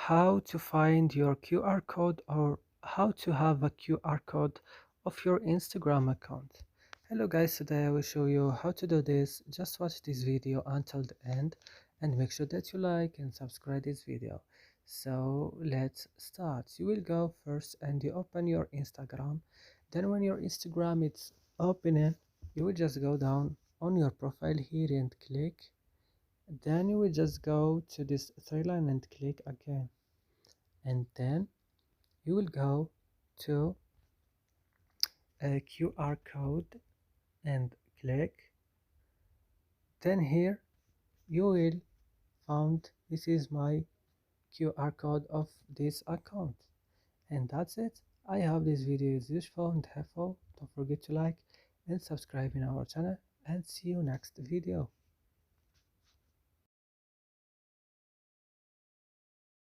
how to find your QR code or how to have a QR code of your Instagram account. Hello guys, today I will show you how to do this. Just watch this video until the end and make sure that you like and subscribe this video. So let's start. You will go first and you open your Instagram. Then when your Instagram is opening, you will just go down on your profile here and click. Then you will just go to this three line and click again, and then you will go to a QR code and click. Then here you will found this is my QR code of this account, and that's it. I hope this video is useful and helpful. Don't forget to like and subscribe in our channel, and see you next video.